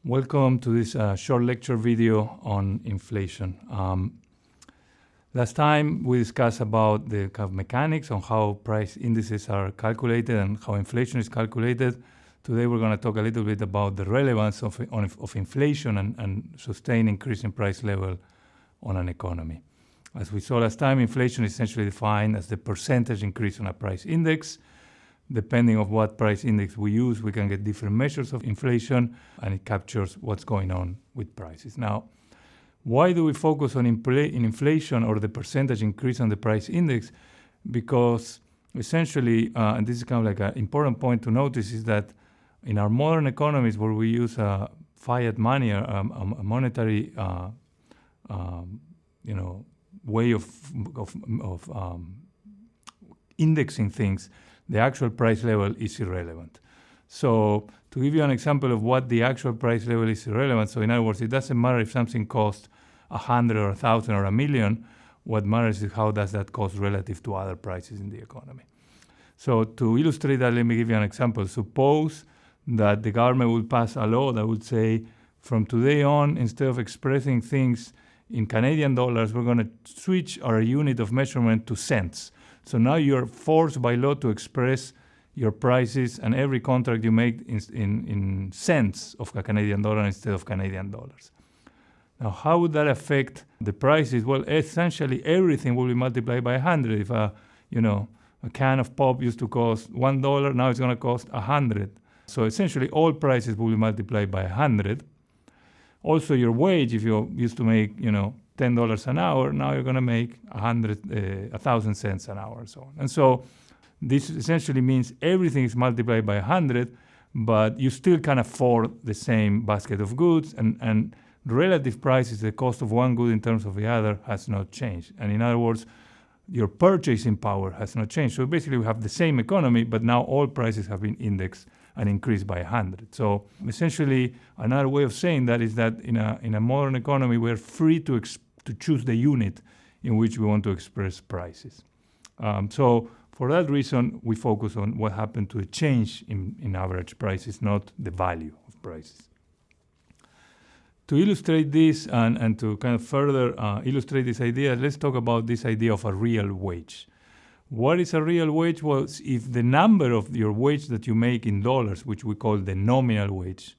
Welcome to this short lecture video on inflation. Last time we discussed about the kind of mechanics on how price indices are calculated and how inflation is calculated. Today we're going to talk a little bit about the relevance of inflation and sustained increase in price level on an economy. As we saw last time, inflation is essentially defined as the percentage increase on a price index. Depending on what price index we use, we can get different measures of inflation, and it captures what's going on with prices. Now, why do we focus on inflation or the percentage increase on the price index? Because essentially, and this is kind of like an important point to notice, is that in our modern economies where we use fiat money, a monetary way of indexing things, the actual price level is irrelevant. So to give you an example of what the actual price level is irrelevant, so in other words, it doesn't matter if something costs 100 or 1,000 or 1,000,000. What matters is how does that cost relative to other prices in the economy. So to illustrate that, let me give you an example. Suppose that the government would pass a law that would say, from today on, instead of expressing things in Canadian dollars, we're going to switch our unit of measurement to cents. So now you're forced by law to express your prices and every contract you make in cents of a Canadian dollar instead of Canadian dollars. Now, how would that affect the prices? Well, essentially everything will be multiplied by 100. If a can of pop used to cost $1, now it's going to cost 100. So essentially all prices will be multiplied by 100. Also, your wage, if you used to make, $10 an hour, now you're going to make 1,000 cents an hour and so on. And so this essentially means everything is multiplied by 100, but you still can afford the same basket of goods, and relative prices, the cost of one good in terms of the other, has not changed. And in other words, your purchasing power has not changed. So basically we have the same economy, but now all prices have been indexed and increased by 100. So essentially, another way of saying that is that in a modern economy, we're free to choose the unit in which we want to express prices. So for that reason, we focus on what happened to the change in average prices, not the value of prices. To illustrate this and to kind of further illustrate this idea, let's talk about this idea of a real wage. What is a real wage? Well, if the number of your wage that you make in dollars, which we call the nominal wage,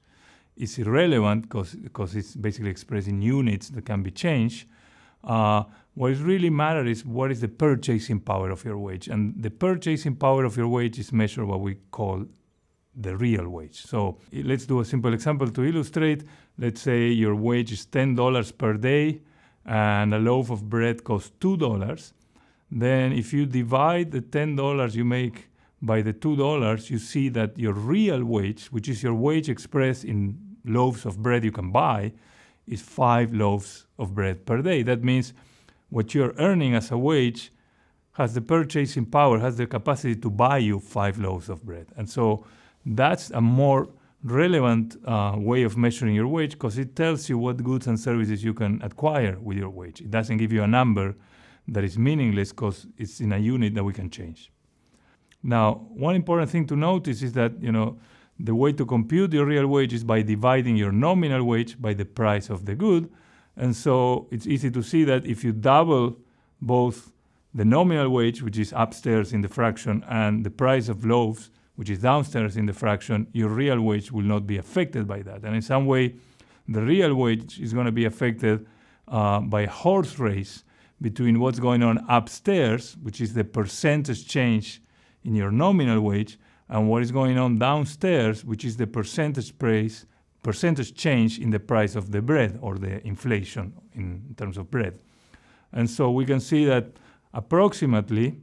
is irrelevant because it's basically expressed in units that can be changed, what really matters is what is the purchasing power of your wage. And the purchasing power of your wage is measured what we call the real wage. So let's do a simple example to illustrate. Let's say your wage is $10 per day and a loaf of bread costs $2. Then if you divide the $10 you make by the $2, you see that your real wage, which is your wage expressed in loaves of bread you can buy, is 5 loaves of bread per day. That means what you're earning as a wage has the purchasing power, has the capacity to buy you 5 loaves of bread. And so that's a more relevant way of measuring your wage because it tells you what goods and services you can acquire with your wage. It doesn't give you a number that is meaningless because it's in a unit that we can change. Now, one important thing to notice is that, the way to compute your real wage is by dividing your nominal wage by the price of the good. And so it's easy to see that if you double both the nominal wage, which is upstairs in the fraction, and the price of loaves, which is downstairs in the fraction, your real wage will not be affected by that. And in some way, the real wage is going to be affected by a horse race between what's going on upstairs, which is the percentage change in your nominal wage, and what is going on downstairs, which is the percentage change in the price of the bread, or the inflation in terms of bread. And so we can see that approximately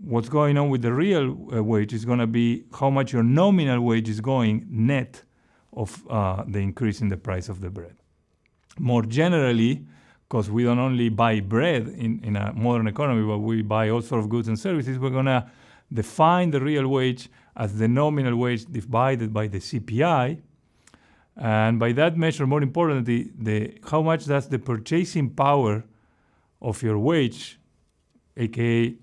what's going on with the real wage is going to be how much your nominal wage is going net of the increase in the price of the bread. More generally, because we don't only buy bread in a modern economy, but we buy all sorts of goods and services, we're going to define the real wage as the nominal wage divided by the CPI. And by that measure, more importantly, how much does the purchasing power of your wage, aka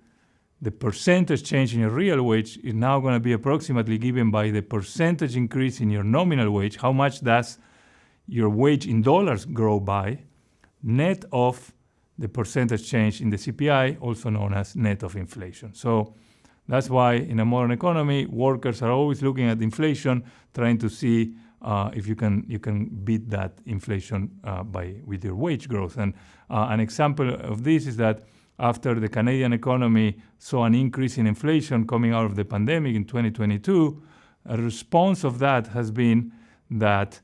the percentage change in your real wage is now going to be approximately given by the percentage increase in your nominal wage. How much does your wage in dollars grow by, net of the percentage change in the CPI, also known as net of inflation. So that's why in a modern economy, workers are always looking at inflation, trying to see if you can beat that inflation with your wage growth. And an example of this is that after the Canadian economy saw an increase in inflation coming out of the pandemic in 2022, a response of that has been that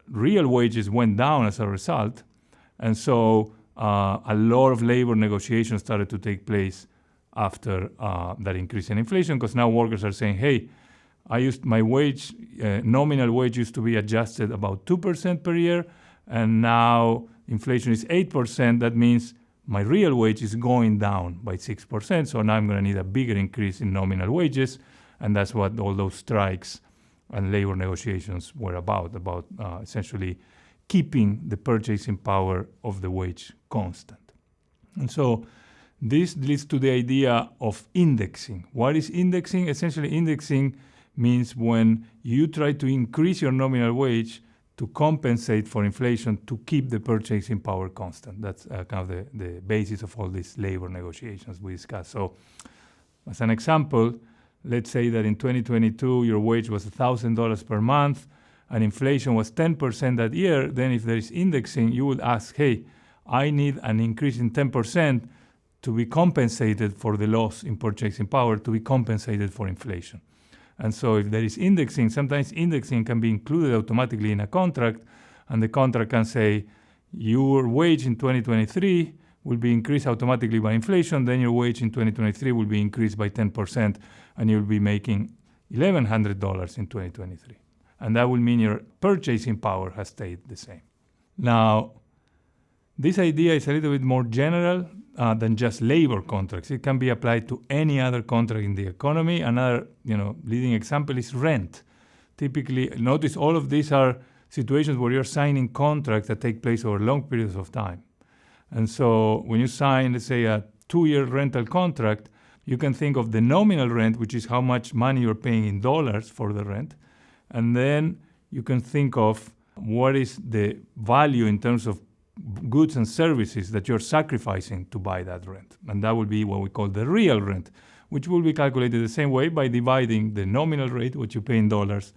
real wages went down as a result. And so a lot of labor negotiations started to take place after that increase in inflation, because now workers are saying, hey, my wage, nominal wage used to be adjusted about 2% per year, and now inflation is 8%. That means my real wage is going down by 6%, so now I'm going to need a bigger increase in nominal wages, and that's what all those strikes and labor negotiations were about essentially keeping the purchasing power of the wage constant. And so this leads to the idea of indexing. What is indexing? Essentially, indexing means when you try to increase your nominal wage to compensate for inflation to keep the purchasing power constant. That's kind of the basis of all these labor negotiations we discussed. So as an example, let's say that in 2022 your wage was $1,000 per month and inflation was 10% that year. Then if there is indexing, you would ask, hey, I need an increase in 10% to be compensated for the loss in purchasing power, to be compensated for inflation. And so if there is indexing, sometimes indexing can be included automatically in a contract, and the contract can say your wage in 2023 will be increased automatically by inflation, then your wage in 2023 will be increased by 10%, and you'll be making $1,100 in 2023. And that will mean your purchasing power has stayed the same. Now, this idea is a little bit more general than just labor contracts. It can be applied to any other contract in the economy. Another, leading example is rent. Typically, notice all of these are situations where you're signing contracts that take place over long periods of time. And so when you sign, let's say, a 2-year rental contract, you can think of the nominal rent, which is how much money you're paying in dollars for the rent. And then you can think of what is the value in terms of goods and services that you're sacrificing to buy that rent. And that will be what we call the real rent, which will be calculated the same way by dividing the nominal rate, what you pay in dollars,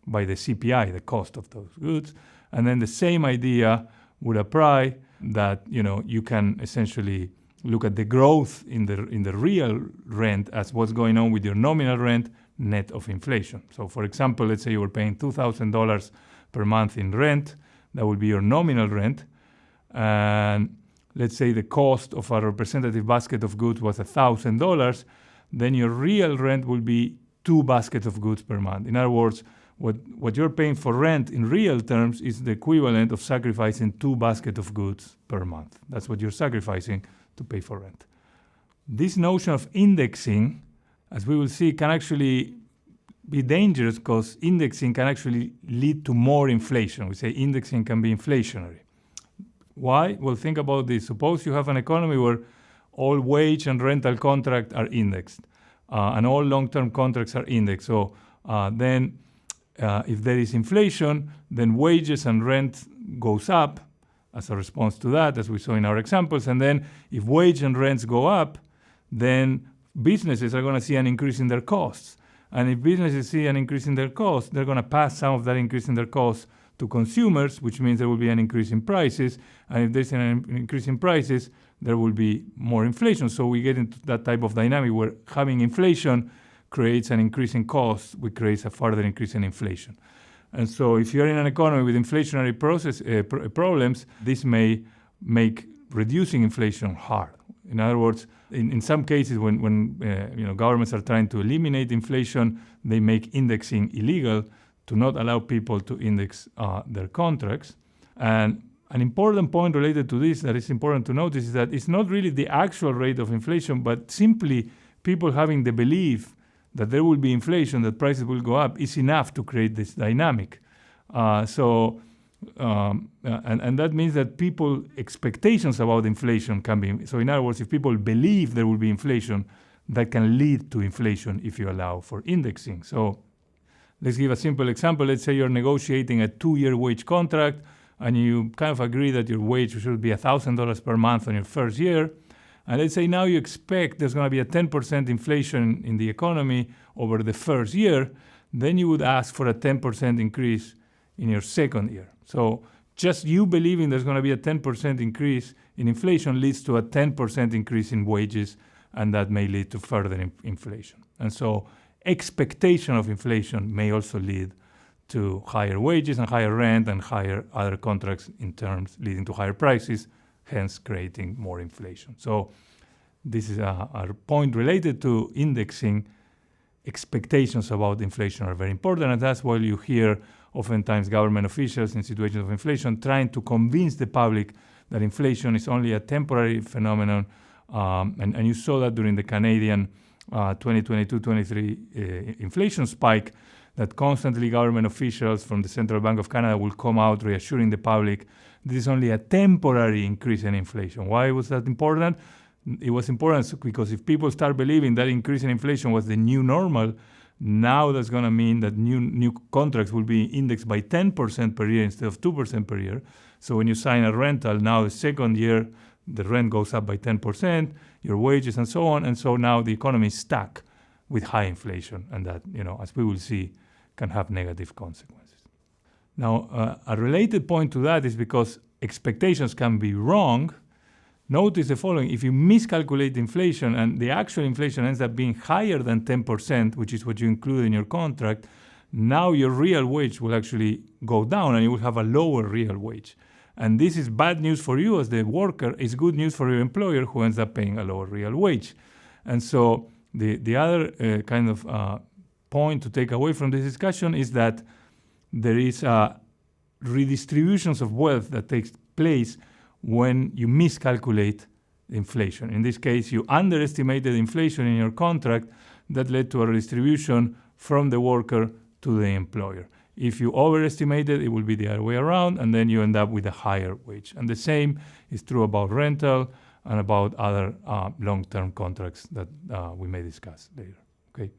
by the CPI, the cost of those goods. And then the same idea would apply that, you can essentially look at the growth in the real rent as what's going on with your nominal rent net of inflation. So for example, let's say you were paying $2,000 per month in rent. That would be your nominal rent. And let's say the cost of a representative basket of goods was $1,000, then your real rent will be 2 baskets of goods per month. In other words, what you're paying for rent in real terms is the equivalent of sacrificing 2 baskets of goods per month. That's what you're sacrificing to pay for rent. This notion of indexing, as we will see, can actually be dangerous because indexing can actually lead to more inflation. We say indexing can be inflationary. Why? Well, think about this. Suppose you have an economy where all wage and rental contracts are indexed, and all long-term contracts are indexed. So then if there is inflation, then wages and rent goes up as a response to that, as we saw in our examples. And then if wage and rents go up, then businesses are going to see an increase in their costs. And if businesses see an increase in their costs, they're going to pass some of that increase in their costs to consumers, which means there will be an increase in prices. And if there's an increase in prices, there will be more inflation. So we get into that type of dynamic where having inflation creates an increase in costs, which creates a further increase in inflation. And so if you're in an economy with inflationary problems, this may make reducing inflation hard. In other words, in some cases, when governments are trying to eliminate inflation, they make indexing illegal to not allow people to index their contracts. And an important point related to this that is important to notice is that it's not really the actual rate of inflation, but simply people having the belief that there will be inflation, that prices will go up, is enough to create this dynamic. And that means that people's expectations about inflation can be. So in other words, if people believe there will be inflation, that can lead to inflation if you allow for indexing. So let's give a simple example. Let's say you're negotiating a 2-year wage contract and you kind of agree that your wage should be $1,000 per month on your first year. And let's say now you expect there's going to be a 10% inflation in the economy over the first year. Then you would ask for a 10% increase in your second year. So just you believing there's going to be a 10% increase in inflation leads to a 10% increase in wages, and that may lead to further inflation. And so expectation of inflation may also lead to higher wages and higher rent and higher other contracts in terms leading to higher prices, hence creating more inflation. So this is a point related to indexing. Expectations about inflation are very important, and that's why you hear oftentimes government officials in situations of inflation trying to convince the public that inflation is only a temporary phenomenon. And you saw that during the Canadian 2022-23 inflation spike, that constantly government officials from the Central Bank of Canada will come out reassuring the public this is only a temporary increase in inflation. Why was that important? It was important because if people start believing that increase in inflation was the new normal, now that's going to mean that new contracts will be indexed by 10% per year instead of 2% per year. So when you sign a rental, now the second year, the rent goes up by 10%, your wages and so on. And so now the economy is stuck with high inflation, and that, as we will see, can have negative consequences. Now, a related point to that is because expectations can be wrong. Notice the following: if you miscalculate inflation and the actual inflation ends up being higher than 10%, which is what you include in your contract, now your real wage will actually go down and you will have a lower real wage. And this is bad news for you as the worker. It's good news for your employer, who ends up paying a lower real wage. And so the other kind of point to take away from this discussion is that there is redistributions of wealth that takes place when you miscalculate inflation. In this case, you underestimated inflation in your contract that led to a redistribution from the worker to the employer. If you overestimated, it will be the other way around, and then you end up with a higher wage. And the same is true about rental and about other long-term contracts that we may discuss later. Okay.